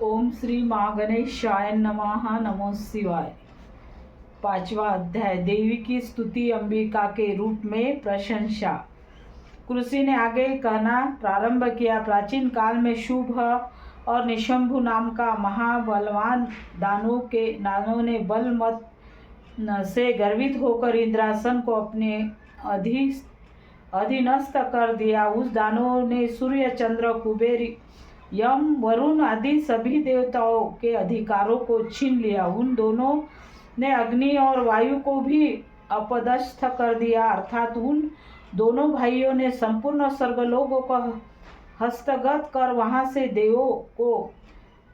ओम श्री माँ गणेशाय नमः। नमो शिवाय। 5वां अध्याय, देवी की स्तुति, अंबिका के रूप में प्रशंसा। कृषि ने आगे कहना प्रारंभ किया। प्राचीन काल में शुभ और निशंभु नाम का महाबलवान दानों ने बल मत से गर्वित होकर इंद्रासन को अपने अधीनस्थ कर दिया। उस दानों ने सूर्य, चंद्र, कुबेर, यम, वरुण आदि सभी देवताओं के अधिकारों को छीन लिया। उन दोनों ने अग्नि और वायु को भी अपदस्थ कर दिया, अर्थात उन दोनों भाइयों ने संपूर्ण स्वर्गलोकों को हस्तगत कर वहां से देवों को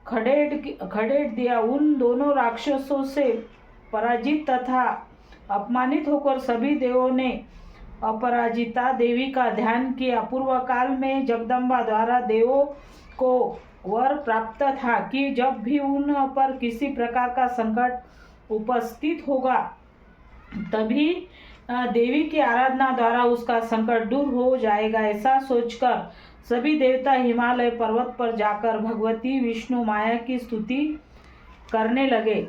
खदेड़ दिया। उन दोनों राक्षसों से पराजित तथा अपमानित होकर सभी देवों ने अपराजिता देवी का ध्यान किया। पूर्व काल में जगदम्बा द्वारा देवों को वर प्राप्त था कि जब भी उन पर किसी प्रकार का संकट उपस्थित होगा तभी देवी की आराधना द्वारा उसका संकट दूर हो जाएगा। ऐसा सोचकर सभी देवता हिमालय पर्वत पर जाकर भगवती विष्णु माया की स्तुति करने लगे।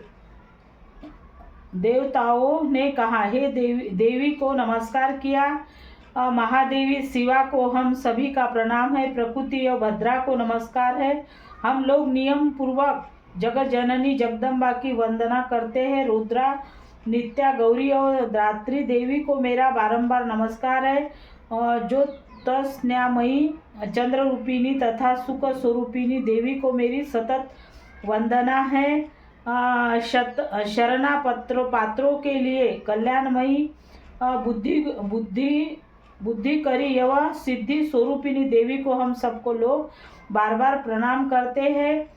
देवताओं ने कहा, हे देवी को नमस्कार किया। महादेवी शिवा को हम सभी का प्रणाम है। प्रकृति और भद्रा को नमस्कार है। हम लोग नियम पूर्वक जगत जननी जगदम्बा की वंदना करते हैं। रुद्रा, नित्या, गौरी और दात्री देवी को मेरा बारंबार नमस्कार है। जो तस्न्यामयी, चंद्र रूपिणी तथा सुख स्वरूपिणी देवी को मेरी सतत वंदना है। शरणा पात्रों के लिए कल्याणमयी, बुद्धि करी एवं सिद्धि स्वरूपिणी देवी को हम सबको लोग बार बार प्रणाम करते हैं।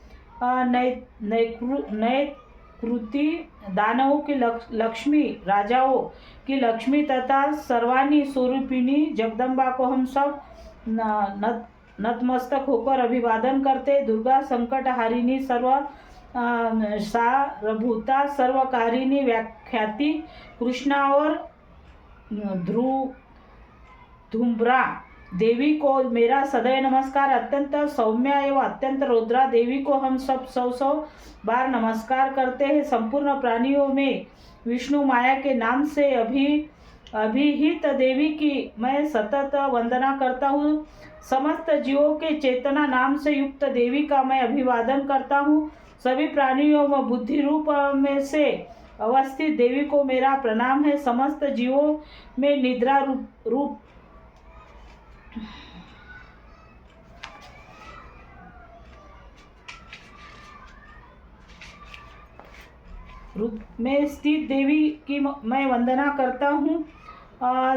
नए कृति दानवों की लक्ष्मी, राजाओं की लक्ष्मी तथा सर्वाणी स्वरूपिणी जगदम्बा को हम सब नतमस्तक होकर अभिवादन करते। दुर्गा, संकट हारिणी, सारभूता, सर्वकारिणी, व्याख्याति, कृष्णा और धूम्रा देवी को मेरा सदैव नमस्कार। अत्यंत सौम्या एवं अत्यंत रुद्रा देवी को हम सब 100 बार नमस्कार करते हैं। संपूर्ण प्राणियों में विष्णु माया के नाम से अभिहित देवी की मैं सतत वंदना करता हूँ। समस्त जीवों के चेतना नाम से युक्त देवी का मैं अभिवादन करता हूँ। सभी प्राणियों में बुद्धि रूप में से अवस्थित देवी को मेरा प्रणाम है। समस्त जीवों में निद्रा रूप में स्थित देवी की मैं वंदना करता हूँ।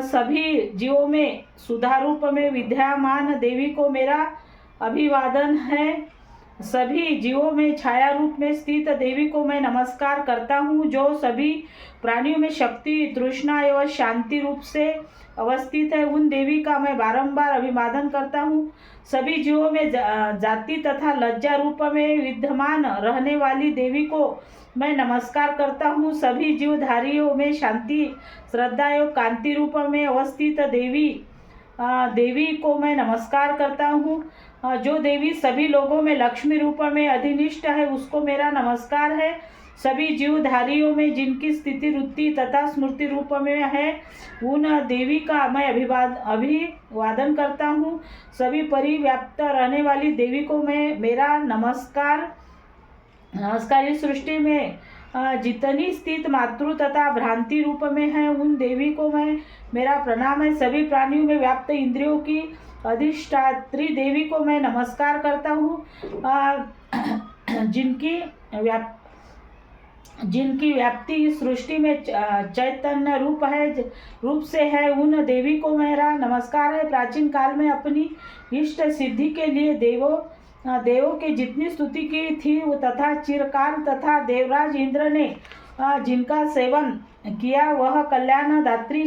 सभी जीवों में सुधा रूप में विद्यमान देवी को मेरा अभिवादन है। सभी जीवों में छाया रूप में स्थित देवी को मैं नमस्कार करता हूँ। जो सभी प्राणियों में शक्ति, तृष्णा एवं शांति रूप से अवस्थित है, उन देवी का मैं बारंबार अभिवादन करता हूँ। सभी जीवों में जाति तथा लज्जा रूप में विद्यमान रहने वाली देवी को मैं नमस्कार करता हूँ। सभी जीवधारियों में शांति, श्रद्धा एवं कांति रूप में अवस्थित देवी को मैं नमस्कार करता हूँ। जो देवी सभी लोगों में लक्ष्मी रूप में अधिनिष्ठ है, उसको मेरा नमस्कार है। सभी जीवधारियों में जिनकी स्थिति, रुद्धि तथा स्मृति रूप में है, उन देवी का मैं अभिवादन करता हूँ। सभी परिव्याप्त रहने वाली देवी को मैं मेरा नमस्कार। इस सृष्टि में जितनी स्थित मातृ तथा भ्रांति रूप में है, उन देवी को मैं मेरा प्रणाम है। सभी प्राणियों में व्याप्त इंद्रियों की अधिष्ठात्री देवी को मैं नमस्कार करता हूँ। जिनकी व्याप्ति इस सृष्टि में चैतन्य रूप से है, उन देवी को मेरा नमस्कार है। प्राचीन काल में अपनी इष्ट सिद्धि के लिए देवों की जितनी स्तुति की थी तथा चिरकाल तथा देवराज इंद्र ने जिनका सेवन किया, वह कल्याण दात्री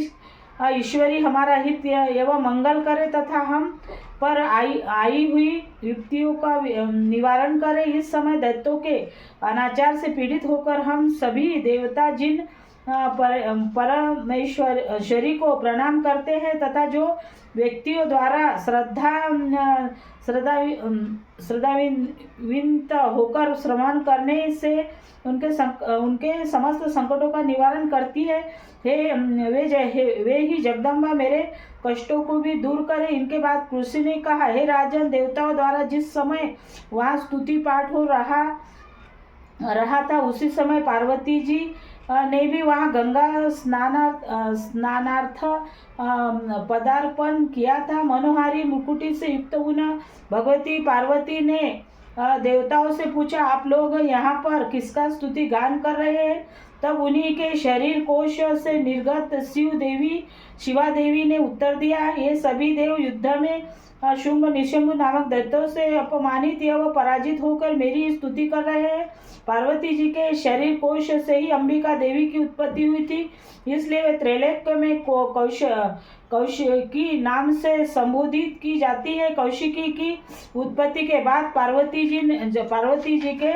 ईश्वरी हमारा हित एवं मंगल करे तथा हम पर आई हुई युक्तियों का निवारण करे। इस समय दैत्यों के अनाचार से पीड़ित होकर हम सभी देवता जिन परमेश्वरी को प्रणाम करते हैं तथा जो व्यक्तियों द्वारा श्रद्धाविंत होकर श्रवण करने से उनके समस्त संकटों का निवारण करती है। वे ही जगदम्बा मेरे कष्टों को भी दूर करे। इनके बाद कृषि ने कहा, हे राजन, देवताओं द्वारा जिस समय वहाँ स्तुति पाठ हो रहा था उसी समय पार्वती जी ने भी वहाँ गंगा स्नानार्थ पदार्पण किया था। मनोहारी मुकुटी से युक्त उन भगवती पार्वती ने देवताओं से पूछा, आप लोग यहाँ पर किसका स्तुति गान कर रहे हैं? तब उन्हीं के शरीर कोश से निर्गत शिवा देवी ने उत्तर दिया, ये सभी देव युद्ध में शुंभ निशुंभ नामक दैत्यों से अपमानित या पराजित होकर मेरी स्तुति कर रहे हैं। पार्वती जी के शरीर कोश से ही अंबिका देवी की उत्पत्ति हुई थी, इसलिए वे त्रैलोक्य में कौशिकी नाम से संबोधित की जाती है। कौशिकी की उत्पत्ति के बाद पार्वती जी के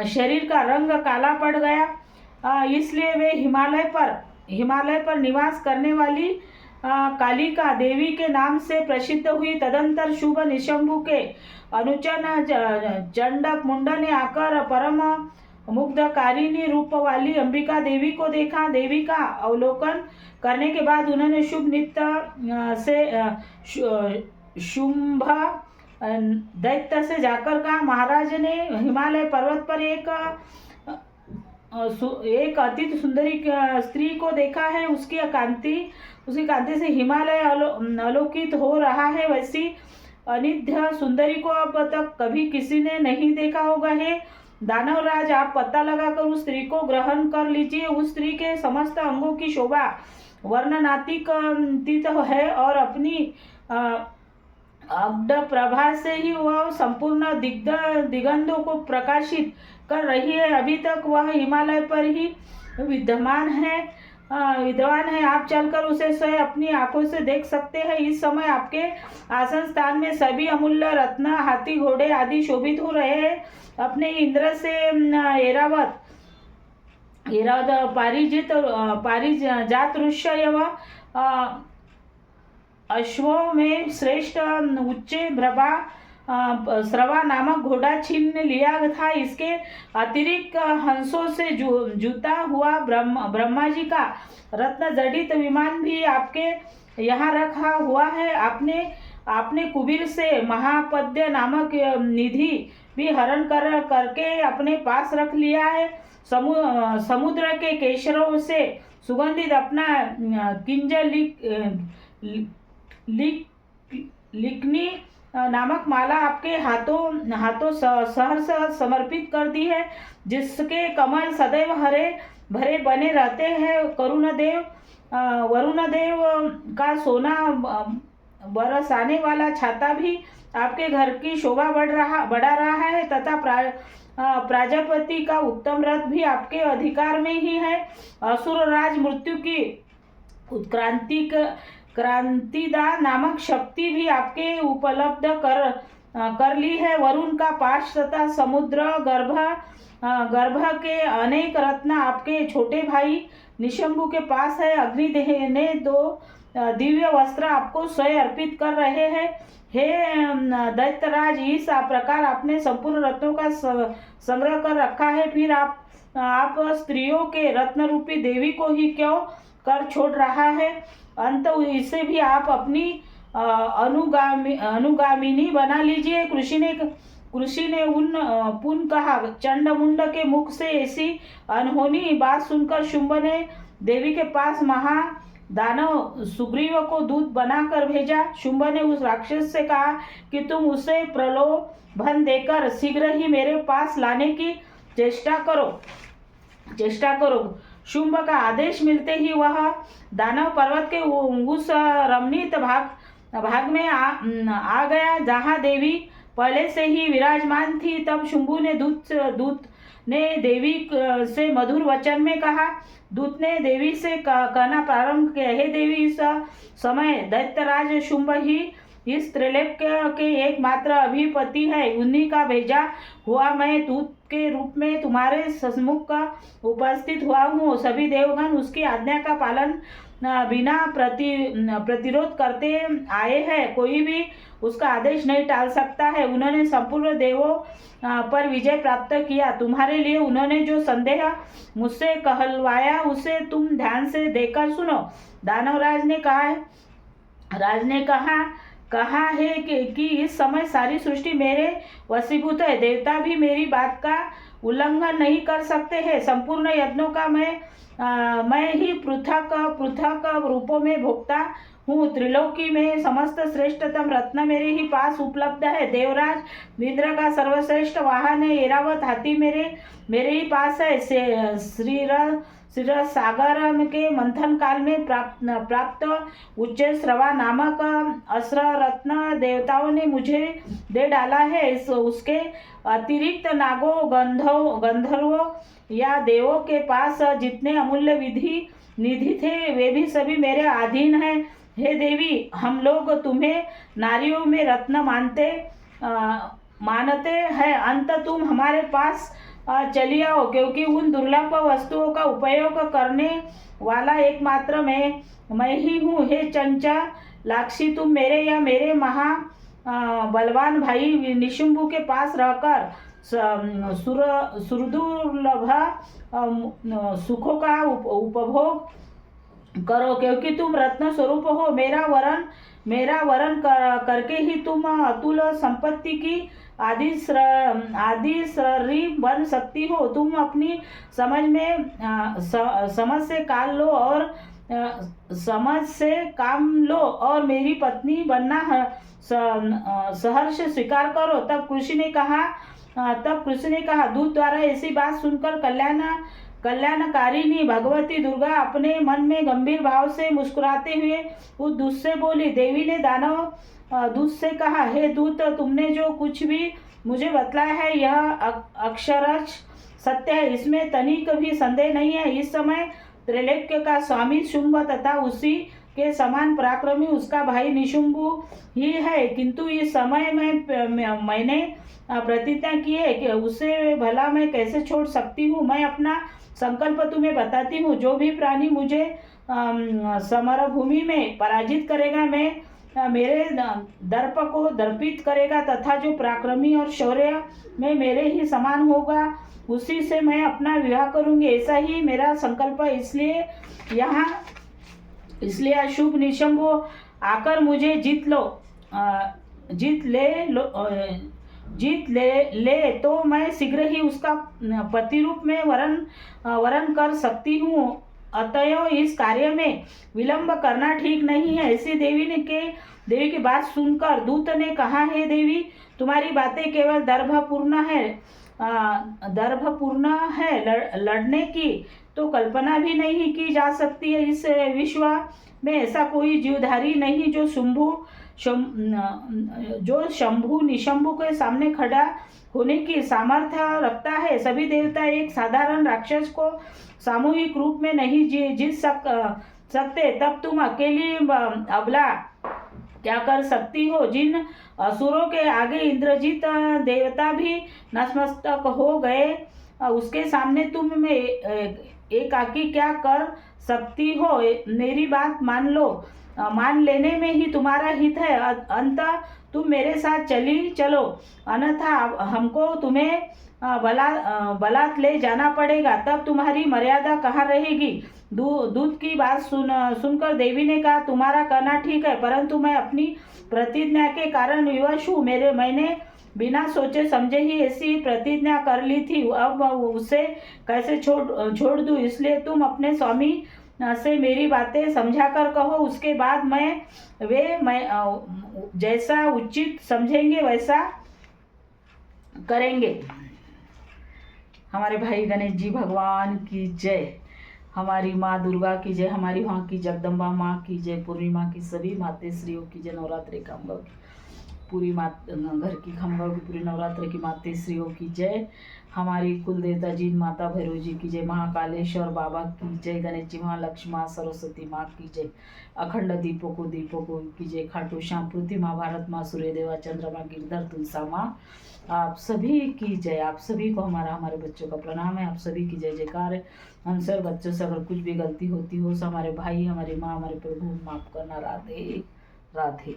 शरीर का रंग काला पड़ गया, इसलिए वे हिमालय पर निवास करने वाली कालिका देवी के नाम से प्रसिद्ध हुई। तदंतर शुभ निशंभु के अनुचन चंड मुंड ने आकर परम मुग्धकारिणी रूप वाली अंबिका देवी को देखा। देवी का अवलोकन करने के बाद उन्होंने शुभ नित्य से शुंभ दैत्य से जाकर कहा, महाराज ने हिमालय पर्वत पर एक अति सुंदरी स्त्री को देखा है। उसकी कांति से हिमालय आलोकित हो रहा है। वैसी अनिध्य सुंदरी को अब तक कभी किसी ने नहीं देखा होगा। हे दानवराज, आप पता लगाकर उस स्त्री को ग्रहण कर लीजिए। उस स्त्री के समस्त अंगों की शोभा वर्णनातीत है और अपनी अब्द प्रभा से ही वह संपूर्ण दिगंधों को प्रकाशित कर रही है। अभी तक वह हिमालय पर ही विद्वान है। आप चलकर उसे स्वयं अपनी आंखों से देख सकते हैं। इस समय आपके आसन स्थान में सभी अमूल्य रत्न, हाथी, घोड़े आदि शोभित हो रहे हैं। अपने इंद्र से ऐरावत पारिजात ऋष्य व अश्वों में श्रेष्ठ उच्चे श्रवा नामक घोड़ा छीन लिया था। इसके अतिरिक्त हंसों से जूता हुआ ब्रह्मा जी का रत्न जड़ित विमान भी आपके यहाँ रखा हुआ है। आपने कुबीर से महापद्य नामक निधि भी हरण करके अपने पास रख लिया है। समुद्र के केशरों से सुगंधित अपना किंज लिखनी नामक माला आपके हाथों सहर्ष समर्पित कर दी है, जिसके कमल सदैव हरे भरे बने रहते हैं। वरुण देव का सोना बरसाने वाला छाता भी आपके घर की शोभा बढ़ा रहा है तथा प्राजापति का उत्तम रथ भी आपके अधिकार में ही है। असुर राज मृत्यु की क्रांतिदा नामक शक्ति भी आपके उपलब्ध कर ली है। वरुण का पाश तथा समुद्र गर्भ के अनेक रत्न आपके छोटे भाई निशंभु के पास है। अग्निदेव ने 2 दिव्य वस्त्र आपको स्वयं अर्पित कर रहे हैं। हे दैत्यराज, इस प्रकार आपने संपूर्ण रत्नों का संग्रह कर रखा है, फिर आप स्त्रियों के रत्न रूपी देवी को ही क्यों कर छोड़ रहा है? अंत इसे भी आप अपनी अनुगामिनी बना लीजिए। कृषि ने पुन कहा, चंडमुंड के मुख से ऐसी अनहोनी बात सुनकर शुंभ ने देवी के पास महादानव सुग्रीव को दूत बनाकर भेजा। शुंभ ने उस राक्षस से कहा कि तुम उसे प्रलोभन देकर शीघ्र ही मेरे पास लाने की चेष्टा करो। शुंभ का आदेश मिलते ही वह दानव पर्वत के उस रमणीय भाग में आ गया जहाँ देवी पहले से ही विराजमान थी। तब शुंभु ने दूत ने देवी से मधुर वचन में कहा। दूत ने देवी से कहना प्रारंभ किया, हे देवी, इस समय दैत्यराज शुंभ ही इस त्रैलोक्य के एकमात्र अधिपति है। उन्हीं का भेजा हुआ मैं के रूप में तुम्हारे सन्मुख का उपस्थित हुआ हूँ। सभी देवगण उसकी आज्ञा का पालन बिना प्रतिरोध करते आए हैं। कोई भी उसका आदेश नहीं टाल सकता है। उन्होंने संपूर्ण देवों पर विजय प्राप्त किया। तुम्हारे लिए उन्होंने जो संदेह मुझसे कहलवाया उसे तुम ध्यान से देकर सुनो। दानवराज ने कहा है कि इस समय सारी सृष्टि मेरे वशीभूत है। देवता भी मेरी बात का उल्लंघन नहीं कर सकते हैं। संपूर्ण यज्ञों का मैं ही पृथक रूपों में भोगता हूँ। त्रिलोकी में समस्त श्रेष्ठतम रत्न मेरे ही पास उपलब्ध है। देवराज इंद्र का सर्वश्रेष्ठ वाहन है ऐरावत हाथी मेरे ही पास है। श्री सागर के मंथन काल में प्राप्त उच्च श्रवा नामक अस्त्र रत्न देवताओं ने मुझे दे डाला है। उसके अतिरिक्त नागों गंधर्वों या देवों के पास जितने अमूल्य निधि थे वे भी सभी मेरे अधीन हैं। हे देवी, हम लोग तुम्हें नारियों में रत्न मानते हैं। अंत तुम हमारे पास चली आओ, क्योंकि उन दुर्लभ वस्तुओं का उपयोग करने वाला एकमात्र मैं ही हूँ। हे चंचलाक्षी, तुम मेरे महा बलवान भाई निशुंभु के पास रहकर सुरदुर्लभ सुखों का उपभोग करो, क्योंकि तुम रत्न स्वरूप हो। मेरा वरण करके ही तुम अतुल संपत्ति की आदिश्री बन सकती हो। तुम अपनी समझ से काम लो और मेरी पत्नी बनना सहर्ष स्वीकार करो। तब कृष्ण ने कहा, दूत द्वारा ऐसी बात सुनकर कल्याणकारिणी भगवती दुर्गा अपने मन में गंभीर भाव से मुस्कुराते हुए उस दूत से बोली। देवी ने दानव दूत से कहा, हे दूत, तुमने जो कुछ भी मुझे बतलाया है यह अक्षरश सत्य है, इसमें तनिक भी संदेह नहीं है। इस समय त्रैलोक्य का स्वामी शुंभ तथा उसी के समान पराक्रमी उसका भाई निशुंभु ही है, किंतु इस समय मैंने प्रतिज्ञा की है कि उसे भला मैं कैसे छोड़ सकती हूँ। मैं अपना संकल्प तुम्हें बताती हूँ। जो भी प्राणी मुझे समरभूमि में पराजित करेगा, मैं मेरे दर्प को दर्पित करेगा तथा जो पराक्रमी और शौर्य में मेरे ही समान होगा उसी से मैं अपना विवाह करूंगी। ऐसा ही मेरा संकल्प है। इसलिए अशुभ निशंभु आकर मुझे जीत ले तो मैं शीघ्र ही उसका पति रूप में वरण कर सकती हूँ। अतएव इस कार्य में विलंब करना ठीक नहीं है। ऐसी देवी की बात सुनकर दूत ने कहा, हे देवी, तुम्हारी बातें केवल दर्भपूर्ण है। लड़ने की तो कल्पना भी नहीं की जा सकती है। इस विश्व में ऐसा कोई जीवधारी नहीं जो शंभु निशंभु के सामने खड़ा होने की सामर्थ्य रखता है। सभी देवता एक साधारण राक्षस को सामूहिक रूप में नहीं जीत सकते। तब तुम अकेली अबला क्या कर सकती हो? जिन असुरों के आगे इंद्रजीत देवता भी नतमस्तक हो गए, उसके सामने तुम एकाकी क्या कर सकती हो? मेरी बात मान लो। मान लेने में ही तुम्हारा हित है। अंत तुम मेरे साथ चलो, अन्यथा हमको तुम्हें बलात् ले जाना पड़ेगा। तब तुम्हारी मर्यादा कहाँ रहेगी? दूत की बात सुनकर देवी ने कहा, तुम्हारा कहना ठीक है, परंतु मैं अपनी प्रतिज्ञा के कारण विवश हूँ। मैंने बिना सोचे समझे ही ऐसी प्रतिज्ञा कर ली थी। अब उसे कैसे छोड़ दूँ? इसलिए तुम अपने स्वामी से मेरी बातें समझा कर कहो। उसके बाद मैं जैसा उचित समझेंगे वैसा करेंगे। हमारे भाई गणेश जी भगवान की जय। हमारी माँ दुर्गा की जय। हमारी वहाँ की जगदम्बा माँ की जय। पूर्णिमा की सभी मातेश्रियों की जय। नवरात्रि कामगाओं की पूरी घर की खमगांव की पूरी नवरात्र की माता श्रीयों की जय। हमारी कुल देवता जी माता भैरव जी की जय, महाकालेश्वर बाबा की जय, गणेश जी माँ, लक्ष्मी माँ, सरस्वती माँ की जय, अखंड दीपकों की जय, खाटू श्याम, पृथ्वी माँ, भारत माँ, सूर्य देवा, चंद्रमा, गिरधर, तुलसा माँ, आप सभी की जय। आप सभी को हमारे बच्चों का प्रणाम है। आप सभी की जय जयकार है। हमसे और बच्चों से अगर कुछ भी गलती होती हो तो हमारे भाई, हमारी माँ, हमारे प्रभु माफ करना। राधे राधे।